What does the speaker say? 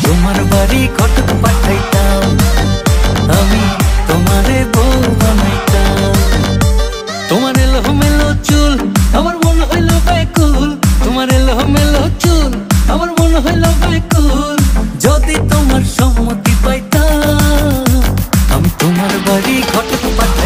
তোমার বাড়ি ঘটক পাঠাইতাম, আমি তোমারে বউ বানাইতাম। তোমার এলোমেলো চুল আমার মন হইল ব্যাকুল, তোমার এলোমেলো চুল আমার মন হইল ব্যাকুল। যদি তোমার সম্মতি পাইতাম, আমি তোমার বাড়ি ঘটক পাঠাইতাম।